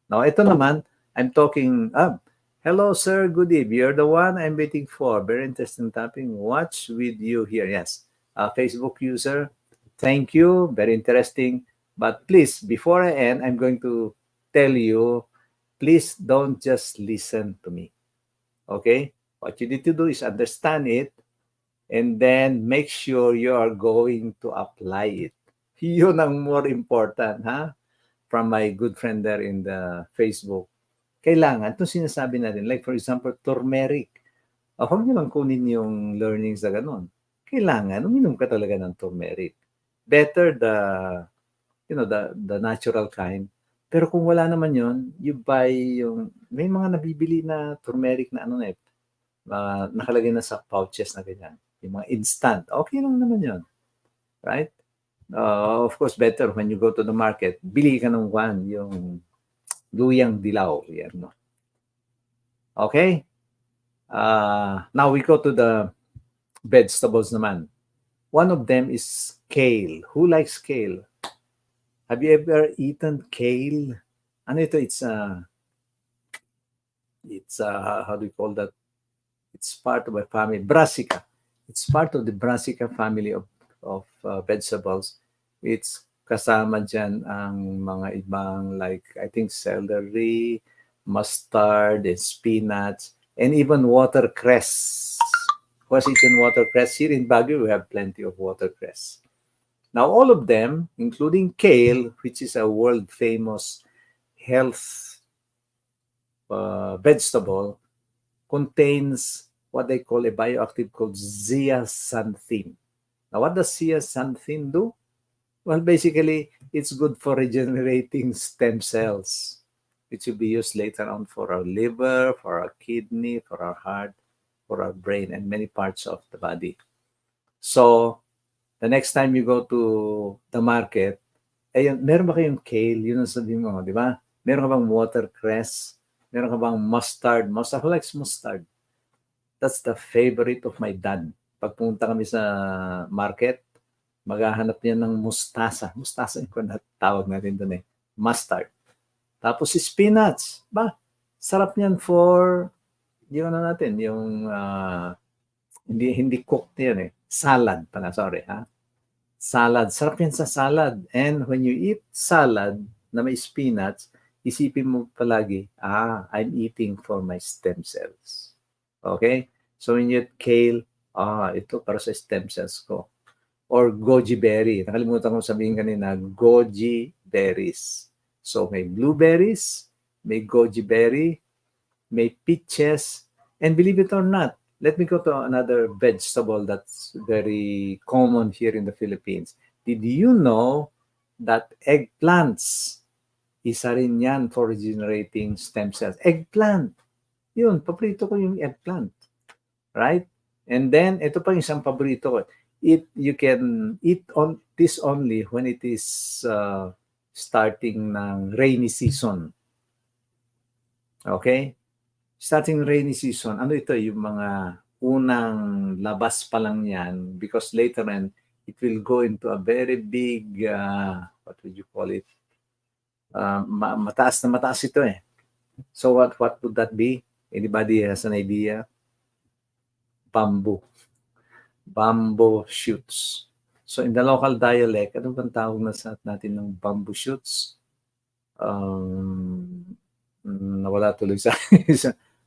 Now, ito naman, I'm talking up. Hello, sir. Good evening. You're the one I'm waiting for. Very interesting topic. Watch with you here. Yes. Facebook user. Thank you. Very interesting. But please, before I end, I'm going to tell you, please don't just listen to me. Okay? What you need to do is understand it and then make sure you are going to apply it. Yun ang more important, ha? From my good friend there in the Facebook. Kailangan, itong sinasabi natin, like for example, turmeric. Huwag nyo lang kunin yung learnings na ganun. Kailangan, uminom ka talaga ng turmeric. Better the natural kind. Pero kung wala naman yon, you buy yung, may mga nabibili na turmeric na ano na nakalagay na sa pouches na ganyan. Yung mga instant. Okay lang naman yon. Right? Of course, better when you go to the market, bili ka ng yung luyang dilaw. Yan, no? Okay? Now we go to the vegetables naman. One of them is kale. Who likes kale? Have you ever eaten kale? Ano ito? It's how do you call that? It's part of a family, brassica. It's part of the brassica family of vegetables. It's kasama dyan ang mga ibang like I think celery, mustard, and spinach, and even watercress. Who has eaten watercress? Here in Baguio, we have plenty of watercress. Now, all of them, including kale, which is a world-famous health vegetable, contains what they call a bioactive called zeaxanthin. Now, what does zeaxanthin do? Well, basically, it's good for regenerating stem cells, which will be used later on for our liver, for our kidney, for our heart, for our brain, and many parts of the body. So, the next time you go to the market, ayun, meron ba kayong kale? Yun ang sabihin mo, di ba? Meron ka bang watercress? Meron ka bang mustard? Who likes mustard? That's the favorite of my dad. Pag pumunta kami sa market, maghahanap niya ng mustasa. Mustasa yung tawag natin doon eh. Mustard. Tapos spinach. Sarap niyan for, yung ano natin, yung hindi cooked yan eh. Salad pala, sorry ha. Salad. Sarap yan sa salad. And when you eat salad na may spinach, isipin mo palagi, I'm eating for my stem cells. Okay? So when you eat kale, ito para sa stem cells ko. Or goji berry. Nakalimutan ko sabihin kanina, goji berries. So may blueberries, may goji berry, may peaches, and believe it or not, let me go to another vegetable that's very common here in the Philippines. Did you know that eggplants, isa rin yan for regenerating stem cells? Eggplant. Yun, paborito ko yung eggplant. Right? And then, ito pa yung isang paborito ko. You can eat on this only when it is starting ng rainy season. Okay? Starting rainy season, ano ito, yung mga unang labas pa lang yan because later on, it will go into a very big, what would you call it? Mataas na mataas ito eh. So what would that be? Anybody has an idea? Bamboo shoots. So in the local dialect, ano bang tawag na sa natin ng bamboo shoots? Nawala tuloy sa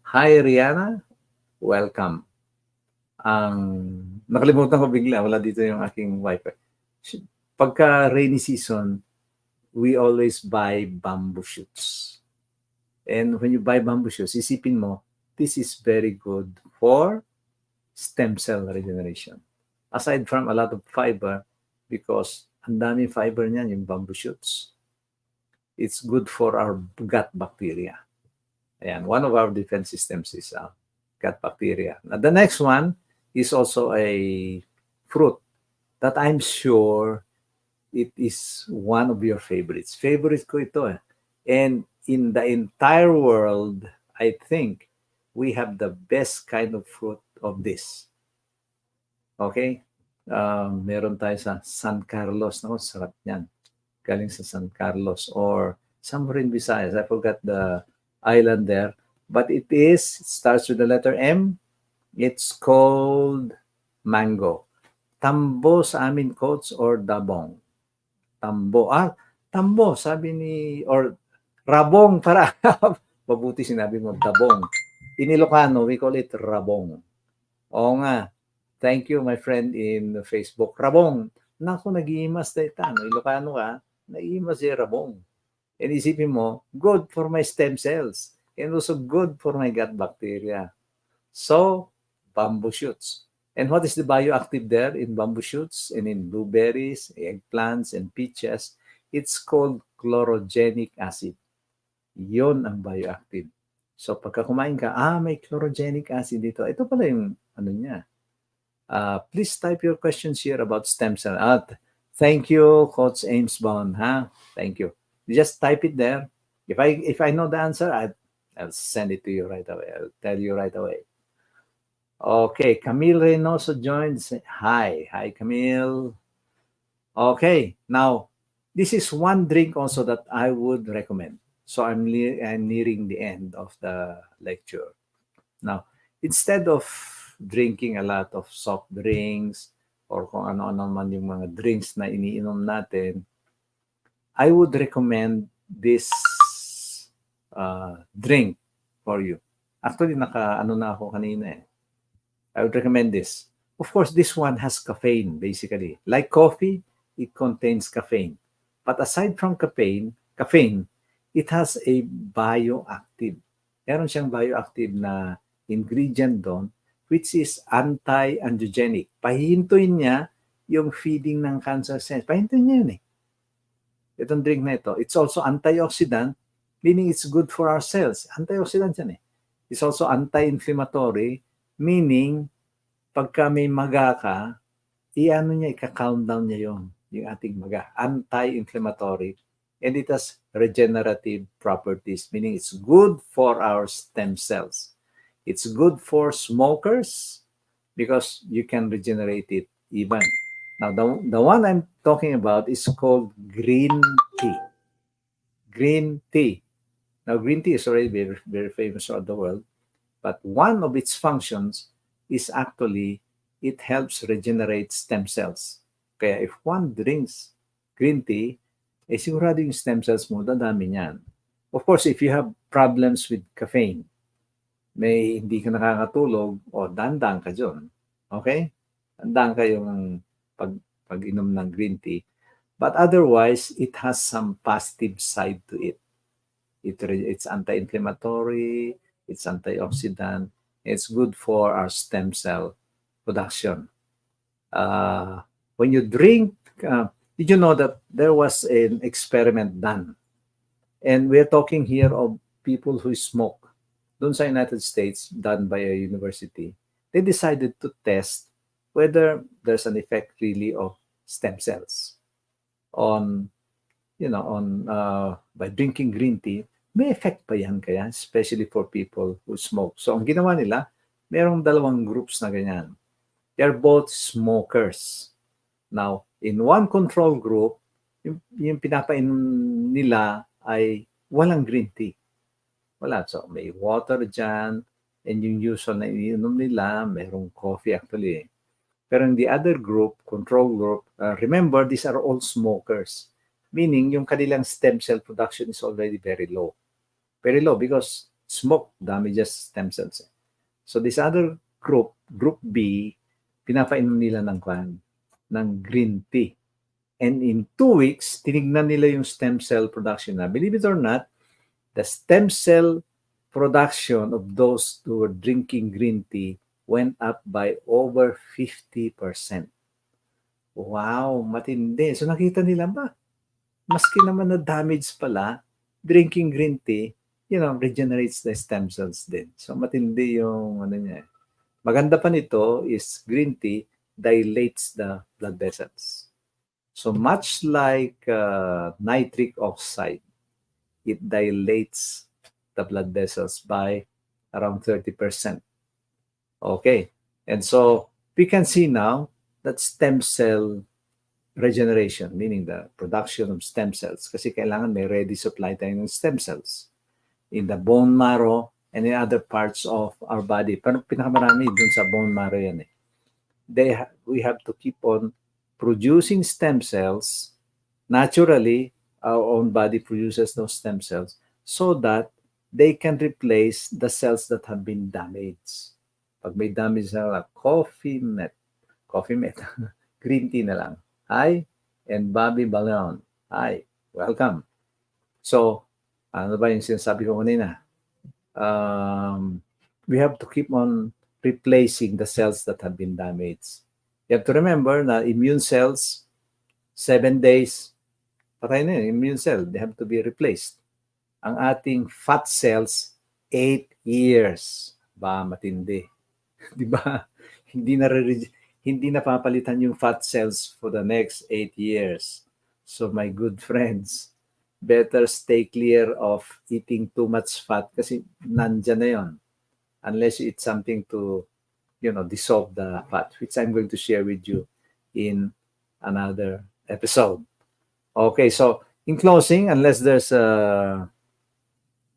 Hi, Rihanna. Welcome. Nakalimutan ko bigla. Wala dito yung aking wifi. Pagka rainy season, we always buy bamboo shoots. And when you buy bamboo shoots, isipin mo, this is very good for stem cell regeneration. Aside from a lot of fiber, because ang daming fiber niyan, yung bamboo shoots, it's good for our gut bacteria. Ayan, one of our defense systems is gut bacteria. Now, the next one is also a fruit that I'm sure it is one of your favorites. Favorite ko ito eh. And in the entire world, I think we have the best kind of fruit of this. Okay? Meron tayo sa San Carlos. No? Sarap yan. Galing sa San Carlos. Or somewhere in Visayas. I forgot the island there. But it starts with the letter M. It's called mango. Tambo sa amin, coach, or dabong? Tambo. Tambo, sabi ni, or rabong, para mabuti sinabi mo, dabong. In Ilocano, we call it rabong. Oo nga. Thank you, my friend in Facebook. Rabong. Naku, nag-iimas tayo. Ilocano ka, nag-iimas si rabong. And isipin mo, good for my stem cells. And also good for my gut bacteria. So, bamboo shoots. And what is the bioactive there in bamboo shoots and in blueberries, eggplants, and peaches? It's called chlorogenic acid. Yon ang bioactive. So pagka kumain ka, may chlorogenic acid dito. Ito pala yung ano niya. Please type your questions here about stem cell. Thank you, Coach Amesbon. Thank you. Just type it there. If I know the answer, I'll send it to you right away. I'll tell you right away. Okay, Camille Reynoso joins. Hi, Camille. Okay, now this is one drink also that I would recommend. So I'm nearing the end of the lecture. Now, instead of drinking a lot of soft drinks or kung ano-ano man yung mga drinks na iniinom natin, I would recommend this drink for you. Actually, naka-ano na ako kanina eh. I would recommend this. Of course, this one has caffeine, basically. Like coffee, it contains caffeine. But aside from caffeine, it has a bioactive. Meron siyang bioactive na ingredient doon, which is anti-angiogenic. Pahintuin niya yung feeding ng cancer cells. Pahintuin niya yun eh. Itong drink na ito. It's also antioxidant, meaning it's good for our cells. Antioxidant yan eh. It's also anti-inflammatory, meaning, pagka may maga ka, ika-calm down niya yung ating maga. Anti-inflammatory. And it has regenerative properties, meaning it's good for our stem cells. It's good for smokers because you can regenerate it even. Now, the one I'm talking about is called green tea. Green tea. Now, green tea is already very, very famous around the world. But one of its functions is actually it helps regenerate stem cells. Kaya if one drinks green tea, sigurado yung stem cells mo, dadami niyan. Of course, if you have problems with caffeine, may hindi ka nakakatulog, dandan ka dyan. Okay? Dandan ka yung pag-inom ng green tea. But otherwise, it has some positive side to it. It's anti-inflammatory, it's antioxidant, it's good for our stem cell production. When you drink, did you know that there was an experiment done? And we're talking here of people who smoke. Doon sa United States, done by a university, they decided to test whether there's an effect really of stem cells on, by drinking green tea. May effect pa yan kaya, especially for people who smoke. So, ang ginawa nila, merong dalawang groups na ganyan. They're both smokers. Now, in one control group, yung pinapainom nila ay walang green tea. Wala. So, may water dyan, and yung usual na iniinom nila, merong coffee actually. Pero in the other group, control group, remember, these are all smokers. Meaning, yung kanilang stem cell production is already very low. Very low because smoke damages stem cells. So this other group, group B, pinapainom nila ng green tea. And in 2 weeks, tinignan nila yung stem cell production na. Believe it or not, the stem cell production of those who were drinking green tea went up by over 50%. Wow, matindi. So nakita nila ba? Maski naman na damage pala, drinking green tea, regenerates the stem cells din. So matindi yung niya. Maganda pa nito is green tea dilates the blood vessels. So much like nitric oxide, it dilates the blood vessels by around 30%. Okay, and so we can see now that stem cell regeneration, meaning the production of stem cells, kasi kailangan may ready supply tayo ng stem cells in the bone marrow and in other parts of our body. Pero pinakamarami dun sa bone marrow yan eh. We have to keep on producing stem cells. Naturally, our own body produces those stem cells so that they can replace the cells that have been damaged. Pag may damage na coffee met, green tea na lang. Hi, and Bobby Ballon. Hi, welcome. So, ano ba yung sinasabi ko kanina? We have to keep on replacing the cells that have been damaged. You have to remember na immune cells, 7 days, patay na yun, immune cell, they have to be replaced. Ang ating fat cells, 8 years. Ba, matindi. Di ba? Hindi napapalitan yung fat cells for the next 8 years. So my good friends, better stay clear of eating too much fat kasi nandyan na yon. Unless you eat something to, dissolve the fat, which I'm going to share with you in another episode. Okay, so in closing, unless there's a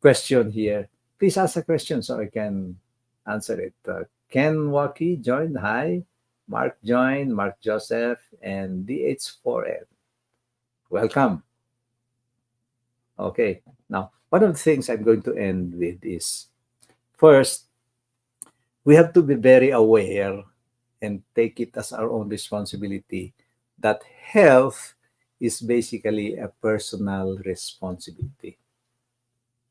question here, please ask a question so I can answer it. Ken Waki joined. Hi. Mark joined. Mark Joseph and DH4N. Welcome. Okay. Now, one of the things I'm going to end with is, first, we have to be very aware and take it as our own responsibility that health is basically a personal responsibility.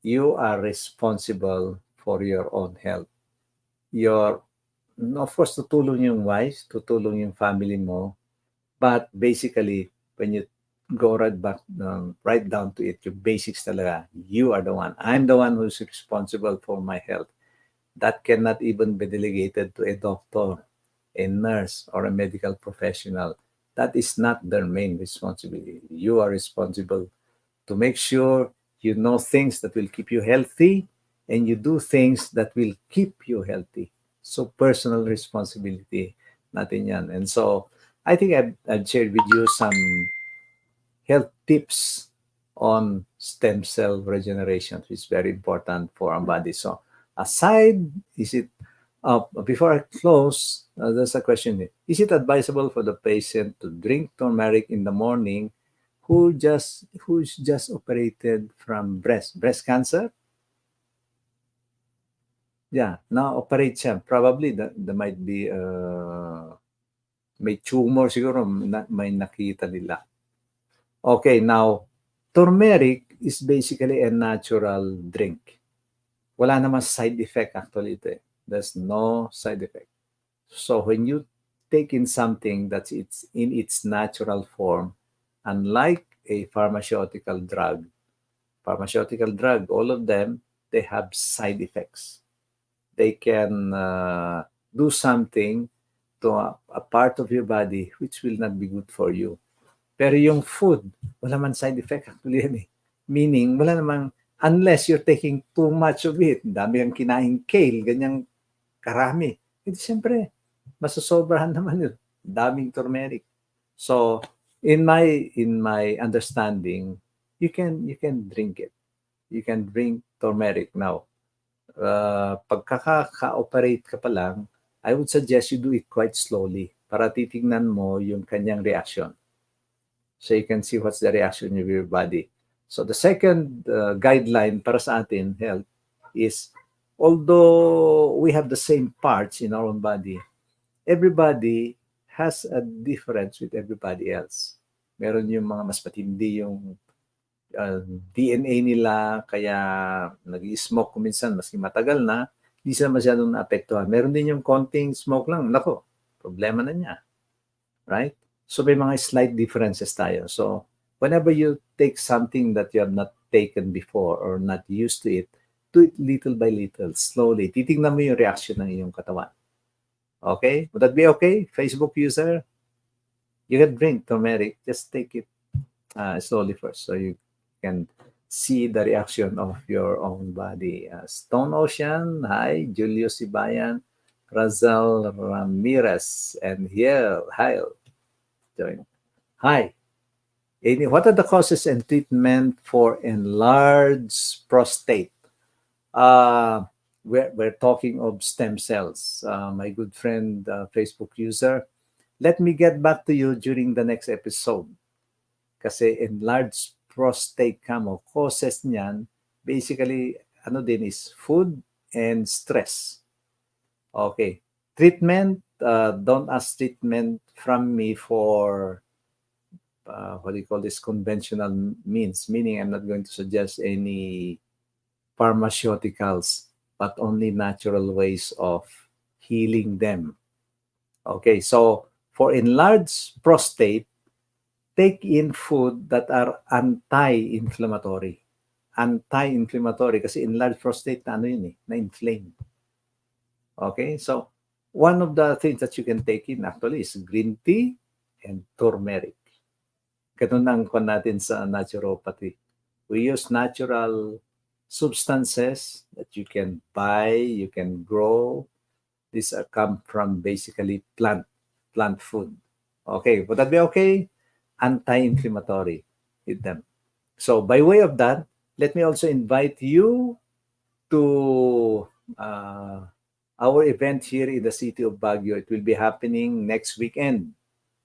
You are responsible for your own health. Of course, tutulong yung wife, tutulong yung family mo, but basically, when you go right down to it, your basics talaga, you are the one. I'm the one who's responsible for my health. That cannot even be delegated to a doctor, a nurse, or a medical professional. That is not their main responsibility. You are responsible to make sure you know things that will keep you healthy and you do things that will keep you healthy. So personal responsibility natin yan. And so I think I've shared with you some health tips on stem cell regeneration, which is very important for our body. So before I close, there's a question here. Is it advisable for the patient to drink turmeric in the morning who's just operated from breast cancer? Yeah, na-operate siya. Probably there might be may tumor siguro, may nakita nila. Okay, now, turmeric is basically a natural drink. Wala naman side effect actually ito eh. There's no side effect. So when you take in something that's in its natural form, unlike a pharmaceutical drug, all of them, they have side effects. They can do something to a part of your body which will not be good for you. Pero yung food, wala man side effect actually yan eh. Meaning, wala namang, unless you're taking too much of it, dami ang kinain kale, ganyang karami. Hindi siyempre, masasobrahan naman yun. Daming turmeric. So, in my understanding, you can drink it. You can drink turmeric. Now, pagkaka-operate ka pa lang, I would suggest you do it quite slowly para titignan mo yung kanyang reaction. So you can see what's the reaction of your body. So the second guideline para sa atin, health, is although we have the same parts in our own body, everybody has a difference with everybody else. Meron yung mga mas matindi yung DNA nila, kaya nag-i-smoke kung minsan, maski matagal na, hindi sila masyadong naapektuhan. Meron din yung konting smoke lang, nako, problema na niya. Right? So may mga slight differences tayo. So whenever you take something that you have not taken before or not used to it, do it little by little, slowly. Titignan mo yung reaction ng iyong katawan. Okay? Would that be okay? Facebook user, you can drink turmeric. Just take it slowly first so you can see the reaction of your own body. Stone Ocean, hi. Julius Ibayan, Razal Ramirez, and Hyle. Join. Hi. Amy, what are the causes and treatment for enlarged prostate? We're talking of stem cells. My good friend, Facebook user, let me get back to you during the next episode. Kasi enlarged prostate ka mo, causes niyan, basically, ano din is food and stress. Okay. Treatment, don't ask treatment from me for what do you call this, conventional means, meaning I'm not going to suggest any pharmaceuticals, but only natural ways of healing them. Okay, so for enlarged prostate, take in food that are anti-inflammatory. Anti-inflammatory kasi enlarged prostate na ano yun na-inflame. Okay, so one of the things that you can take in actually is green tea and turmeric. Ganun ang kon natin sa naturopathy. We use natural substances that you can buy, you can grow. These come from basically plant food. Okay, would that be okay? Anti-inflammatory with them. So by way of that, let me also invite you to our event here in the city of Baguio. It will be happening next weekend.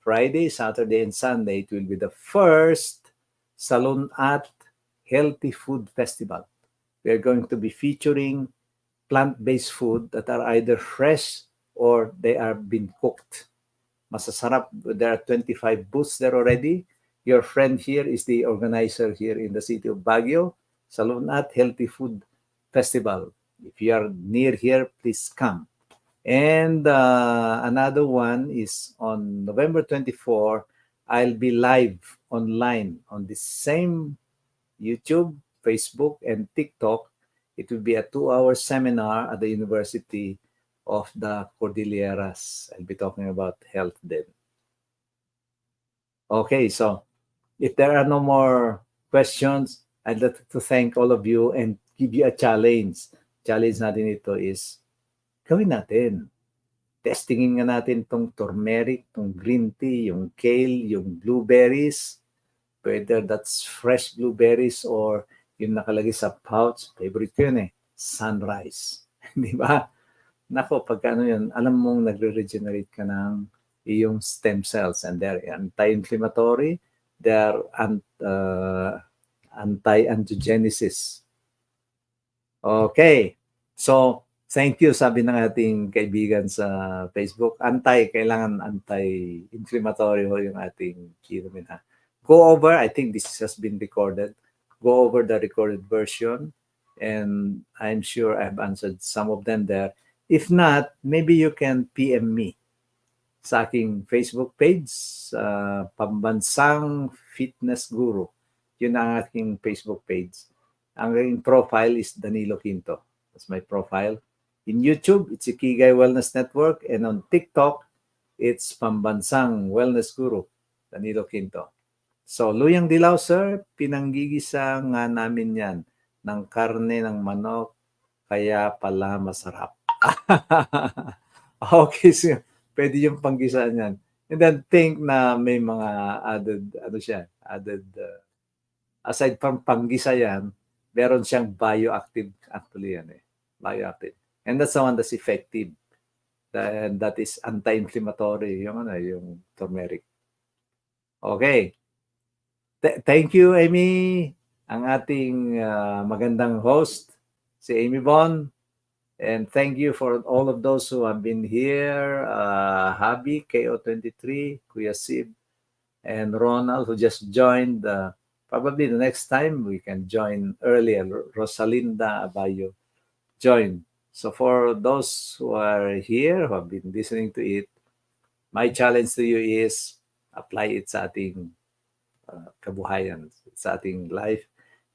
Friday, Saturday, and Sunday, it will be the first Salon at Healthy Food Festival. We are going to be featuring plant-based food that are either fresh or they are being cooked. Masasarap. There are 25 booths there already. Your friend here is the organizer here in the city of Baguio, Salon at Healthy Food Festival. If you are near here, please come. And another one is on November 24, I'll be live online on the same YouTube, Facebook, and TikTok. It will be a 2-hour seminar at the University of the Cordilleras. I'll be talking about health then. Okay, so if there are no more questions, I'd like to thank all of you and give you a challenge. Challenge natin ito is gawin natin. Testingin nga natin tong turmeric, tong green tea, yung kale, yung blueberries, whether that's fresh blueberries or yung nakalagay sa pouch. Favorite ko yun sunrise. Di ba? Nako, pagka ano yun, alam mong nagre-regenerate ka ng iyong stem cells and they're anti-inflammatory, they're anti-angiogenesis. Okay. So, thank you, sabi ng ating kaibigan sa Facebook. Kailangan anti-inflammatory ho yung ating inumin. Go over, I think this has been recorded. Go over the recorded version and I'm sure I've answered some of them there. If not, maybe you can PM me sa aking Facebook page, Pambansang Fitness Guru. Yun ang aking Facebook page. Ang aking profile is Danilo Quinto. That's my profile. In YouTube, it's Ikigay Wellness Network. And on TikTok, it's Pambansang Wellness Guru, Danilo Quinto. So, luyang dilaw, sir, pinanggigisa nga namin yan ng karne ng manok, kaya pala masarap. Okay, so pwede yung panggisaan yan. And then think na may mga added, aside from panggisa yan, meron siyang bioactive, actually yan bioactive. And that's the one that's effective. And that is anti-inflammatory, yung turmeric. Okay. Thank you, Amy, ang ating magandang host, si Amy Bon. And thank you for all of those who have been here, Habi, KO23, Kuya Sib, and Ronald, who just joined. Probably the next time we can join earlier. Rosalinda Abayo join. So for those who are here, who have been listening to it, my challenge to you is apply it sa ating kabuhayan, sa ating life.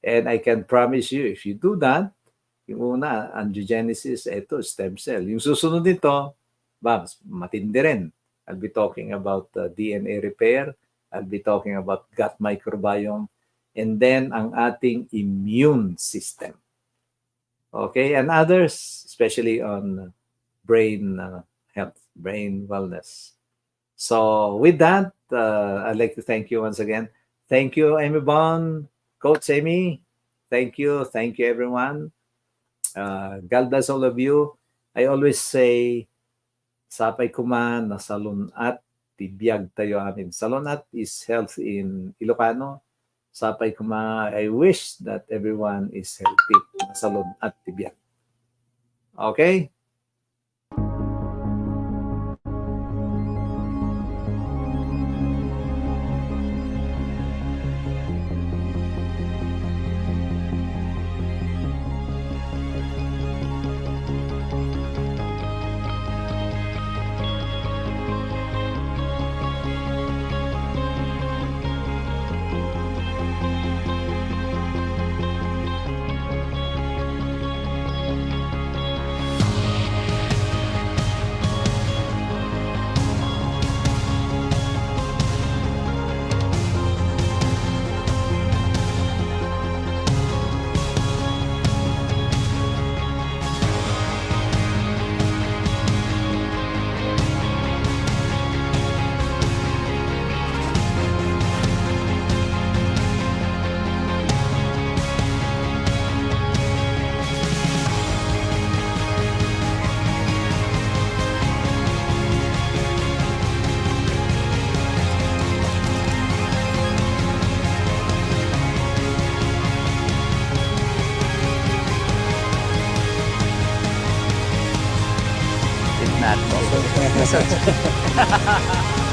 And I can promise you, if you do that, yung una, angiogenesis, ito, stem cell. Yung susunod nito, matindi rin. I'll be talking about DNA repair. I'll be talking about gut microbiome. and then ang ating immune system. Okay, and others, especially on brain health, brain wellness. So with that, I'd like to thank you once again. Thank you, Amy Bond, Coach Amy. Thank you everyone. God bless all of you. I always say, sapay kuman na salon at tibiyag tayo amin. Salonat is health in Ilocano. Sapay kuma, I wish that everyone is healthy. Salon at tibiyag. Okay? It's natural.